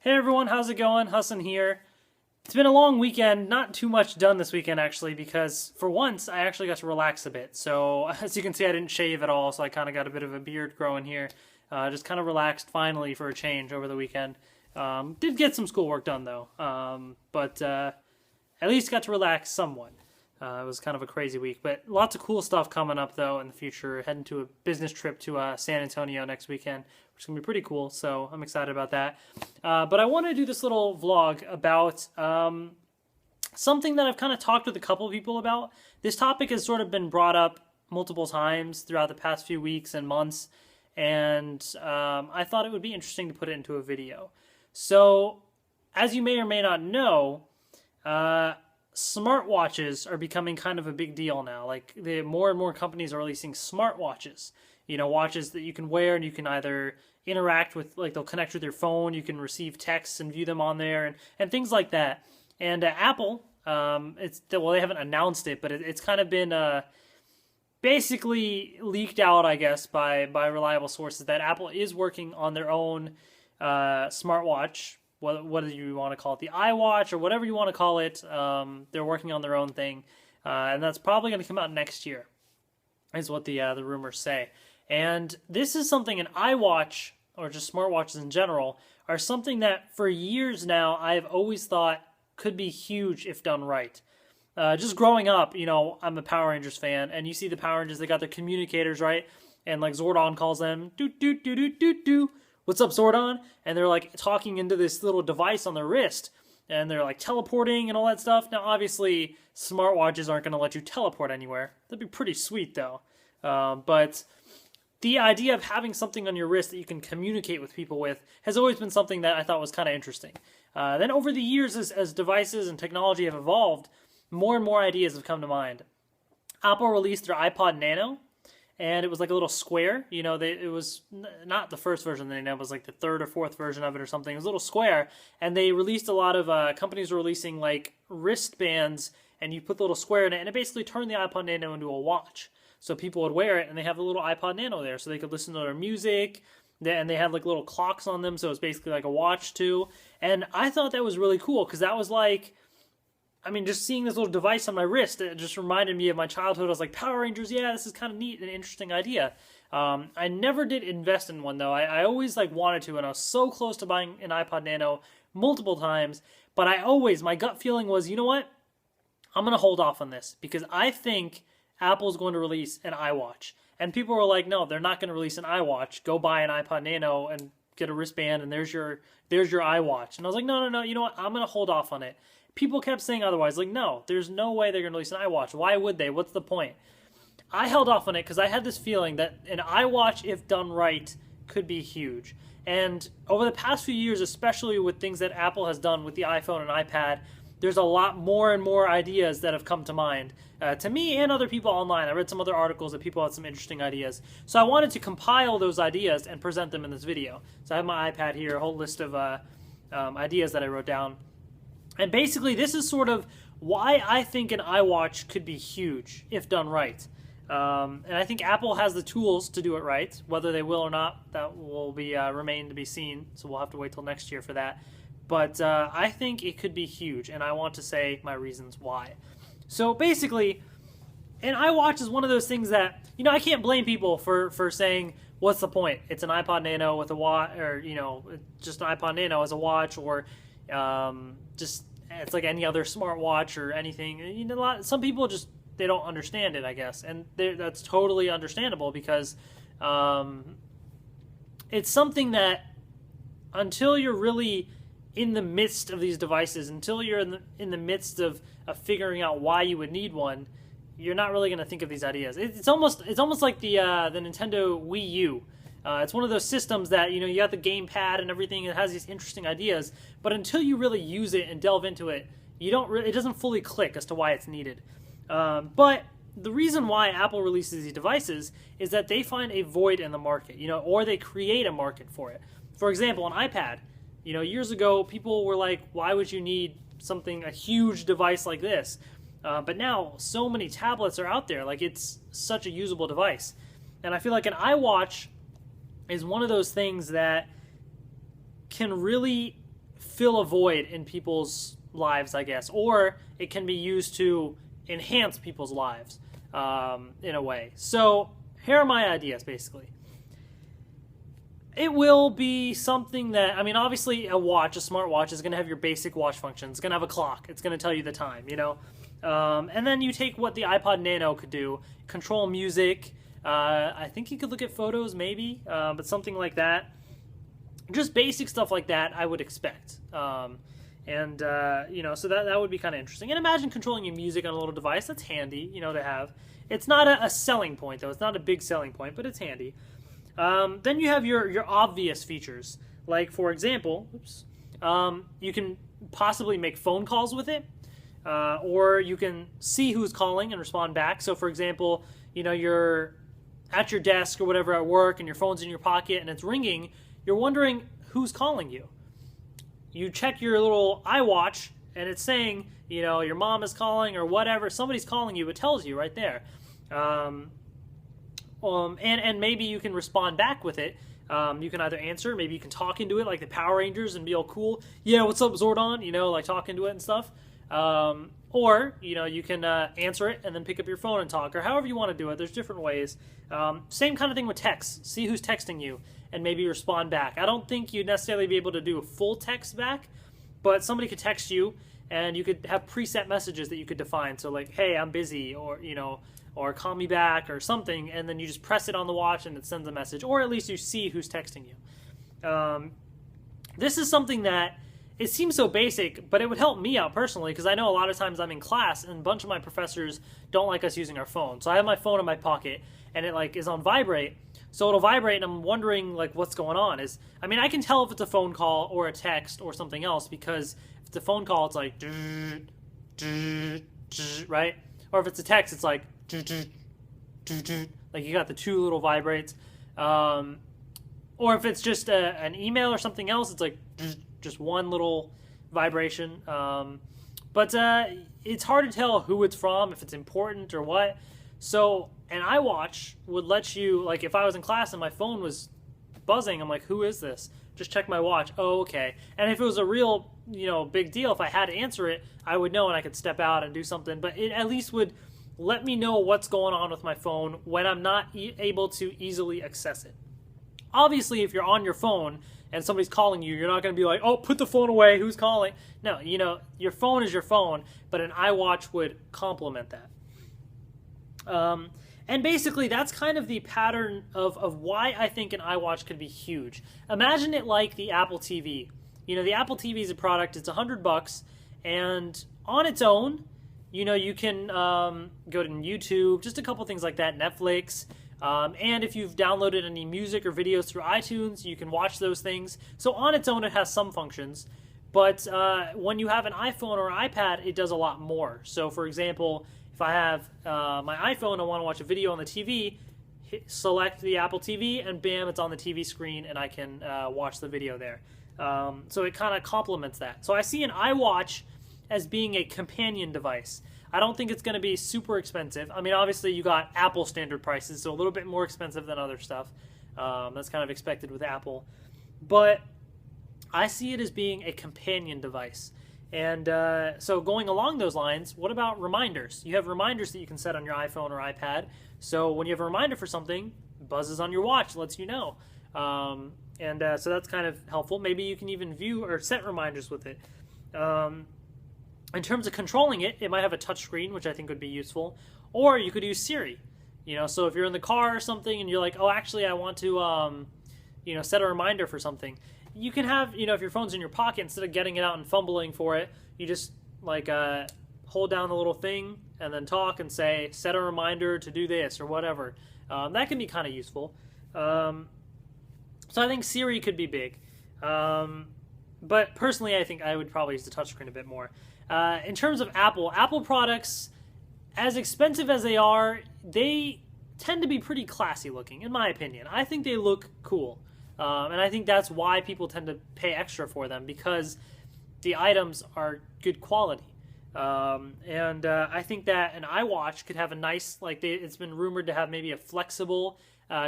Hey everyone, how's it going? Hassan here. It's been a long weekend, not too much done this weekend actually, because for once I actually got to relax a bit. So as you can see, I didn't shave at all, so I kind of got a bit of a beard growing here. Just kind of relaxed finally for a change over the weekend. Did get some schoolwork done though, but at least got to relax somewhat. It was kind of a crazy week, but lots of cool stuff coming up though in the future. Heading to a business trip to San Antonio next weekend, which is gonna be pretty cool. So I'm excited about that. But I want to do this little vlog about something that I've kind of talked with a couple of people about. This topic has sort of been brought up multiple times throughout the past few weeks and months, and I thought it would be interesting to put it into a video. So, as you may or may not know, smartwatches are becoming kind of a big deal now. Like, more and more companies are releasing smartwatches. You know, watches that you can wear and you can either interact with, like they'll connect with your phone, you can receive texts and view them on there, and things like that. And Apple, they haven't announced it, but it's kind of been basically leaked out, I guess, by reliable sources that Apple is working on their own smartwatch. What do you want to call it? The iWatch or whatever you want to call it. They're working on their own thing, and that's probably going to come out next year, is what the rumors say. And this is something an iWatch, or just smartwatches in general, are something that for years now I've always thought could be huge if done right. Just growing up, you know, I'm a Power Rangers fan, and you see the Power Rangers, they got their communicators, right? And like Zordon calls them, doo doo doo doo doo doo. What's up, Zordon? And they're like talking into this little device on their wrist, and they're like teleporting and all that stuff. Now, obviously, smartwatches aren't going to let you teleport anywhere. That'd be pretty sweet, though. But the idea of having something on your wrist that you can communicate with people with has always been something that I thought was kind of interesting. Then over the years, as devices and technology have evolved, more and more ideas have come to mind. Apple released their iPod Nano, and it was like a little square. You know, it was not the first version that they know, it was like the third or fourth version of it or something. It was a little square, and they released a lot of companies were releasing like wristbands, and you put the little square in it, and it basically turned the iPod Nano into a watch. So people would wear it, and they have the little iPod Nano there, so they could listen to their music, and they had like little clocks on them, so it's basically like a watch too. And I thought that was really cool, because that was like, I mean, just seeing this little device on my wrist, it just reminded me of my childhood. I was like, Power Rangers, yeah, this is kind of neat and interesting idea. I never did invest in one, though. I always like wanted to, and I was so close to buying an iPod Nano multiple times, but my gut feeling was, you know what? I'm going to hold off on this, because I think Apple's going to release an iWatch. And people were like, no, they're not going to release an iWatch. Go buy an iPod Nano and get a wristband, and there's your iWatch. And I was like, no, you know what? I'm going to hold off on it. People kept saying otherwise. Like, no, there's no way they're going to release an iWatch. Why would they? What's the point? I held off on it because I had this feeling that an iWatch, if done right, could be huge. And over the past few years, especially with things that Apple has done with the iPhone and iPad, there's a lot more and more ideas that have come to mind to me and other people online. I read some other articles that people had some interesting ideas. So I wanted to compile those ideas and present them in this video. So I have my iPad here, a whole list of ideas that I wrote down. And basically, this is sort of why I think an iWatch could be huge if done right. And I think Apple has the tools to do it right. Whether they will or not, that will be remain to be seen. So we'll have to wait till next year for that. But I think it could be huge, and I want to say my reasons why. So basically, an iWatch is one of those things that, you know, I can't blame people for saying, what's the point? It's an iPod Nano with a watch, or, you know, just an iPod Nano as a watch, or just it's like any other smartwatch or anything. You know, some people just, they don't understand it, I guess, and that's totally understandable, because it's something that until you're really in the midst of these devices, until you're in the midst of figuring out why you would need one, you're not really going to think of these ideas. It's almost like the Nintendo Wii U. It's one of those systems that, you know, you got the gamepad and everything. It has these interesting ideas, but until you really use it and delve into it, it doesn't fully click as to why it's needed. But the reason why Apple releases these devices is that they find a void in the market, you know, or they create a market for it. For example, an iPad. You know, years ago, people were like, why would you need a huge device like this? But now, so many tablets are out there. Like, it's such a usable device. And I feel like an iWatch is one of those things that can really fill a void in people's lives, I guess, or it can be used to enhance people's lives in a way. So here are my ideas, basically. It will be something that, I mean, obviously a smartwatch is going to have your basic watch function. It's going to have a clock. It's going to tell you the time, you know. And then you take what the iPod Nano could do, control music. I think you could look at photos, maybe, but something like that. Just basic stuff like that, I would expect. You know, so that would be kind of interesting. And imagine controlling your music on a little device. That's handy, you know, to have. It's not a selling point, though. It's not a big selling point, but it's handy. Then you have your obvious features. Like, for example, you can possibly make phone calls with it. Or you can see who's calling and respond back. So, for example, you know, you're at your desk or whatever at work and your phone's in your pocket and it's ringing. You're wondering who's calling you. You check your little iWatch and it's saying, you know, your mom is calling or whatever. Somebody's calling you. It tells you right there. And maybe you can respond back with it. You can either answer, maybe you can talk into it like the Power Rangers and be all cool. Yeah, what's up, Zordon? You know, like talk into it and stuff. Or, you know, you can answer it and then pick up your phone and talk, or however you want to do it. There's different ways. Same kind of thing with text. See who's texting you and maybe respond back. I don't think you'd necessarily be able to do a full text back, but somebody could text you and you could have preset messages that you could define. So like, hey, I'm busy, or, you know, or call me back or something, and then you just press it on the watch and it sends a message, or at least you see who's texting you. This is something that it seems so basic, but it would help me out personally, because I know a lot of times I'm in class and a bunch of my professors don't like us using our phone. So I have my phone in my pocket and it like is on vibrate. So it'll vibrate and I'm wondering like what's going on. I mean, I can tell if it's a phone call or a text or something else, because if it's a phone call, it's like, right? Or if it's a text, it's like, like you got the two little vibrates. Or if it's just an email or something else, it's like just one little vibration. But it's hard to tell who it's from, if it's important or what. So an iWatch would let you, like if I was in class and my phone was buzzing, I'm like, who is this? Just check my watch. Oh, okay. And if it was a real, you know, big deal, if I had to answer it, I would know and I could step out and do something. But it at least would let me know what's going on with my phone when I'm not able to easily access it. Obviously, if you're on your phone and somebody's calling you, you're not going to be like, oh, put the phone away, who's calling? No, you know, your phone is your phone, but an iWatch would complement that. And basically, that's kind of the pattern of why I think an iWatch could be huge. Imagine it like the Apple TV. You know, the Apple TV is a product, it's $100, and on its own, you know, you can go to YouTube, just a couple things like that, Netflix. And if you've downloaded any music or videos through iTunes, you can watch those things. So on its own, it has some functions. But when you have an iPhone or an iPad, it does a lot more. So for example, if I have my iPhone and I want to watch a video on the TV, select the Apple TV, and bam, it's on the TV screen, and I can watch the video there. So it kind of complements that. So I see an iWatch as being a companion device. I don't think it's going to be super expensive. I mean, obviously you got Apple standard prices, so a little bit more expensive than other stuff. That's kind of expected with Apple. But I see it as being a companion device. And so going along those lines, what about reminders? You have reminders that you can set on your iPhone or iPad. So when you have a reminder for something, it buzzes on your watch, lets you know. So that's kind of helpful. Maybe you can even view or set reminders with it. In terms of controlling it, it might have a touch screen, which I think would be useful. Or you could use Siri. You know, so if you're in the car or something and you're like, oh, actually, I want to, you know, set a reminder for something. You can have, you know, if your phone's in your pocket, instead of getting it out and fumbling for it, you just, like, hold down the little thing and then talk and say, set a reminder to do this or whatever. That can be kind of useful. So I think Siri could be big. But personally, I think I would probably use the touchscreen a bit more. In terms of Apple products, as expensive as they are, they tend to be pretty classy looking, in my opinion. I think they look cool. And I think that's why people tend to pay extra for them, because the items are good quality. I think that an iWatch could have a nice, like it's been rumored to have maybe a flexible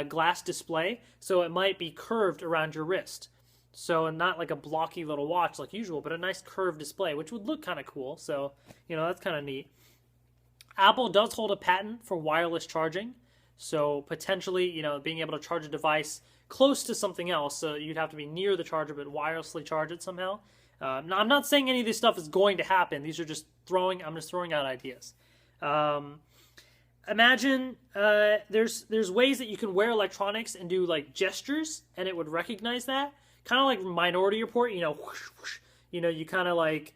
glass display, so it might be curved around your wrist. So not like a blocky little watch like usual, but a nice curved display, which would look kind of cool. So, that's kind of neat. Apple does hold a patent for wireless charging. So potentially, being able to charge a device close to something else. So you'd have to be near the charger, but wirelessly charge it somehow. Now, I'm not saying any of this stuff is going to happen. These are I'm just throwing out ideas. Imagine there's ways that you can wear electronics and do like gestures, and it would recognize that. Kind of like Minority Report, whoosh, whoosh, you kind of like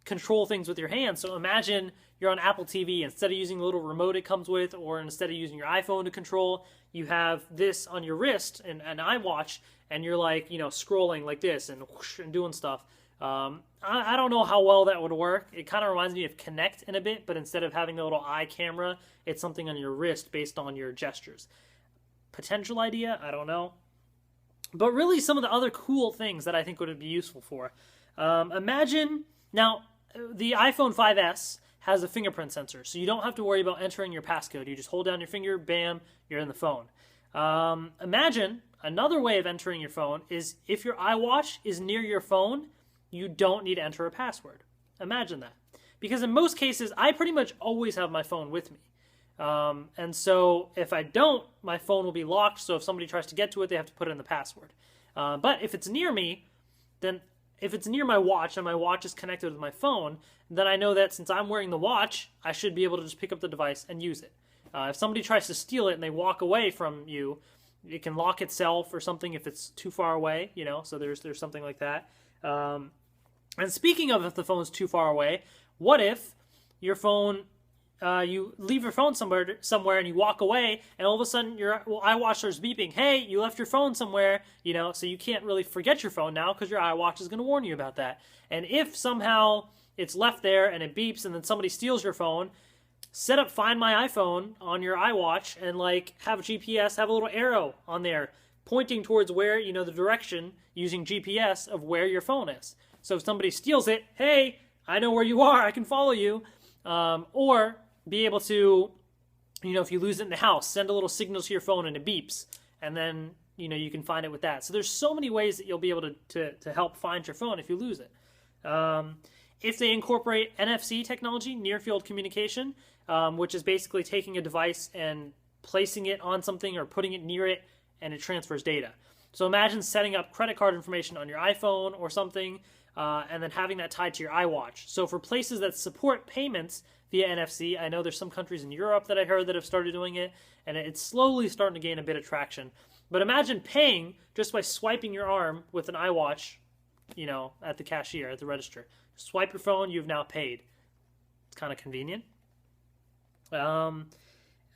control things with your hands. So imagine you're on Apple TV, instead of using the little remote it comes with, or instead of using your iPhone to control, you have this on your wrist, and an iWatch, and you're like, scrolling like this and whoosh, and doing stuff. I don't know how well that would work. It kind of reminds me of Kinect in a bit, but instead of having the little eye camera, it's something on your wrist based on your gestures. Potential idea? I don't know. But really some of the other cool things that I think would be useful for. Imagine, now, the iPhone 5S has a fingerprint sensor, so you don't have to worry about entering your passcode. You just hold down your finger, bam, you're in the phone. Imagine another way of entering your phone is if your iWatch is near your phone, you don't need to enter a password. Imagine that. Because in most cases, I pretty much always have my phone with me. And so if I don't, my phone will be locked, so if somebody tries to get to it, they have to put in the password. But if it's near me, then if it's near my watch and my watch is connected with my phone, then I know that since I'm wearing the watch, I should be able to just pick up the device and use it. If somebody tries to steal it and they walk away from you, it can lock itself or something if it's too far away, so there's something like that. And speaking of if the phone's too far away, what if your phone, you leave your phone somewhere and you walk away and all of a sudden your iWatch starts beeping, hey, you left your phone somewhere, so you can't really forget your phone now because your iWatch is going to warn you about that. And if somehow it's left there and it beeps and then somebody steals your phone, set up Find My iPhone on your iWatch and have GPS, have a little arrow on there pointing towards where, the direction using GPS of where your phone is. So if somebody steals it, hey, I know where you are, I can follow you. Or be able to, if you lose it in the house, send a little signal to your phone and it beeps. And then, you can find it with that. So there's so many ways that you'll be able to help find your phone if you lose it. If they incorporate NFC technology, near field communication, which is basically taking a device and placing it on something or putting it near it, and it transfers data. So imagine setting up credit card information on your iPhone or something, and then having that tied to your iWatch. So for places that support payments via NFC, I know there's some countries in Europe that I heard that have started doing it, and it's slowly starting to gain a bit of traction. But imagine paying just by swiping your arm with an iWatch, at the cashier, at the register. Swipe your phone, you've now paid. It's kind of convenient. Like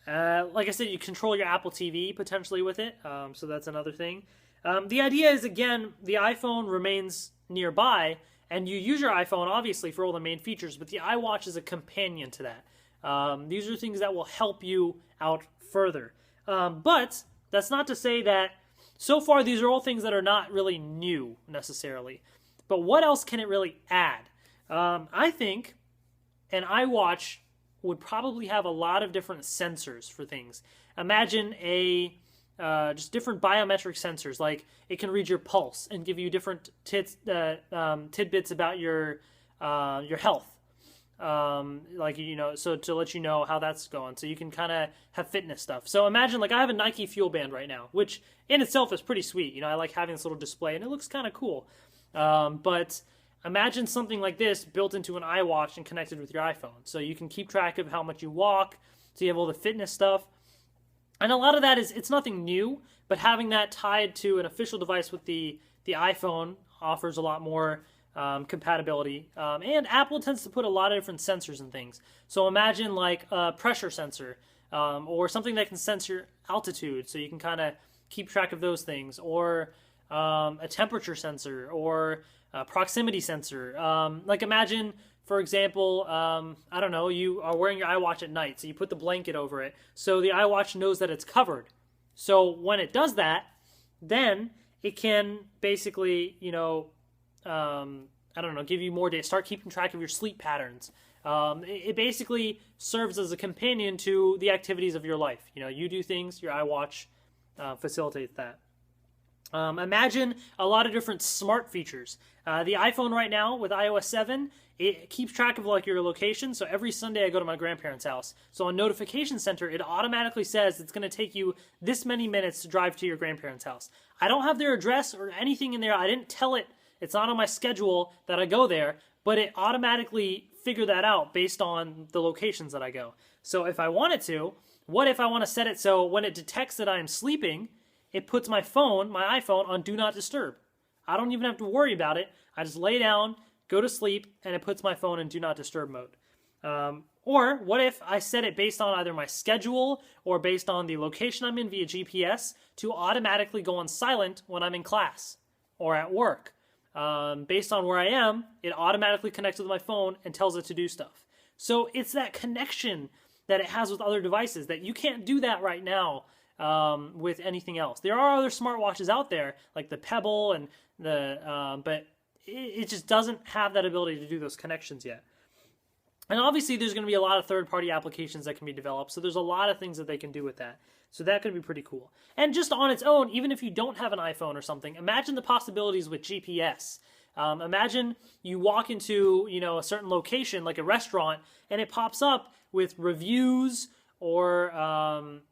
I said, you control your Apple TV potentially with it, so that's another thing. The idea is, again, the iPhone remains nearby, and you use your iPhone, obviously, for all the main features, but the iWatch is a companion to that. These are things that will help you out further. But that's not to say that, so far, these are all things that are not really new, necessarily. But what else can it really add? I think an iWatch would probably have a lot of different sensors for things. Imagine just different biometric sensors, like it can read your pulse and give you different tidbits about your health, so to let you know how that's going. So you can kind of have fitness stuff. So imagine, I have a Nike Fuel Band right now, which in itself is pretty sweet. I like having this little display and it looks kind of cool. But imagine something like this built into an iWatch and connected with your iPhone. So you can keep track of how much you walk, so you have all the fitness stuff. And a lot of that it's nothing new, but having that tied to an official device with the iPhone offers a lot more compatibility. And Apple tends to put a lot of different sensors and things. So imagine a pressure sensor, or something that can sense your altitude, so you can kind of keep track of those things, or a temperature sensor, or a proximity sensor. Imagine, for example, I don't know, you are wearing your iWatch at night, so you put the blanket over it, so the iWatch knows that it's covered. So when it does that, then it can basically, give you more data, start keeping track of your sleep patterns. It basically serves as a companion to the activities of your life. You do things, your iWatch facilitates that. Imagine a lot of different smart features. The iPhone right now with iOS 7, it keeps track of like your location. So every Sunday I go to my grandparents' house. So on Notification Center, it automatically says it's going to take you this many minutes to drive to your grandparents' house. I don't have their address or anything in there. I didn't tell it. It's not on my schedule that I go there, but it automatically figured that out based on the locations that I go. So if I wanted to, what if I want to set it so when it detects that I am sleeping, it puts my phone, my iPhone, on Do Not Disturb. I don't even have to worry about it. I just lay down, go to sleep, and it puts my phone in Do Not Disturb mode. Or what if I set it based on either my schedule or based on the location I'm in via GPS to automatically go on silent when I'm in class or at work? Based on where I am, it automatically connects with my phone and tells it to do stuff. So it's that connection that it has with other devices that you can't do that right now with anything else. There are other smartwatches out there like the Pebble and but it just doesn't have that ability to do those connections yet. And obviously there's going to be a lot of third-party applications that can be developed, so there's a lot of things that they can do with that. So that could be pretty cool. And just on its own, even if you don't have an iPhone or something, imagine the possibilities with GPS. Imagine you walk into, a certain location like a restaurant and it pops up with reviews or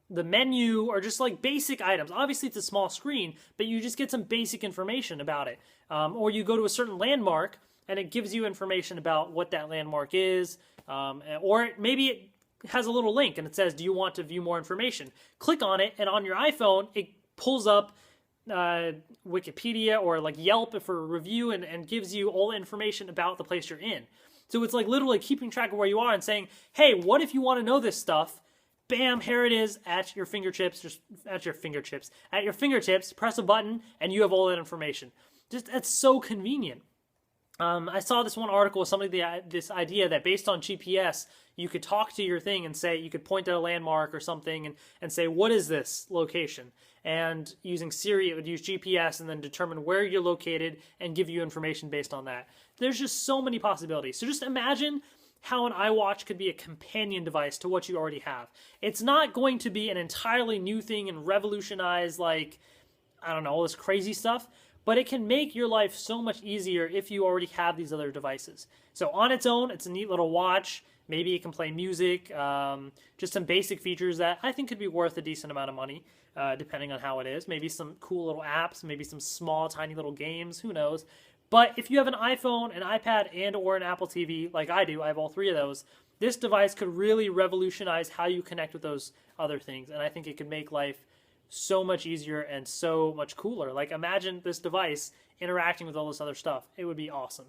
the menu or just like basic items. Obviously it's a small screen, but you just get some basic information about it. Or you go to a certain landmark and it gives you information about what that landmark is. Or maybe it has a little link and it says, do you want to view more information? Click on it, and on your iPhone, it pulls up Wikipedia or like Yelp for a review and gives you all the information about the place you're in. So it's like literally keeping track of where you are and saying, hey, what if you want to know this stuff? Bam, here it is at your fingertips, at your fingertips, press a button and you have all that information. Just, that's so convenient. I saw this one article with somebody, this idea that based on GPS, you could talk to your thing and say, you could point at a landmark or something and say, what is this location? And using Siri, it would use GPS and then determine where you're located and give you information based on that. There's just so many possibilities. So just imagine how an iWatch could be a companion device to what you already have. It's not going to be an entirely new thing and revolutionize, like, I don't know, all this crazy stuff, but it can make your life so much easier if you already have these other devices. So on its own, it's a neat little watch. Maybe it can play music, just some basic features that I think could be worth a decent amount of money, depending on how it is. Maybe some cool little apps, maybe some small, tiny little games, who knows. But if you have an iPhone, an iPad, and or an Apple TV, like I do, I have all three of those, this device could really revolutionize how you connect with those other things. And I think it could make life so much easier and so much cooler. Like, imagine this device interacting with all this other stuff. It would be awesome.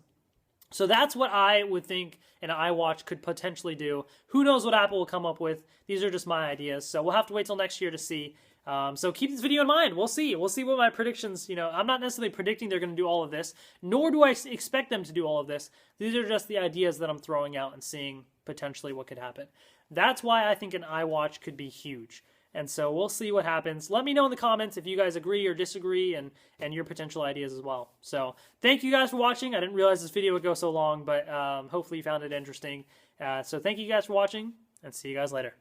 So that's what I would think an iWatch could potentially do. Who knows what Apple will come up with? These are just my ideas. So we'll have to wait till next year to see. So keep this video in mind. We'll see. We'll see what my predictions, I'm not necessarily predicting they're going to do all of this, nor do I expect them to do all of this. These are just the ideas that I'm throwing out and seeing potentially what could happen. That's why I think an iWatch could be huge. And so we'll see what happens. Let me know in the comments if you guys agree or disagree and your potential ideas as well. So thank you guys for watching. I didn't realize this video would go so long, but hopefully you found it interesting. So thank you guys for watching, and see you guys later.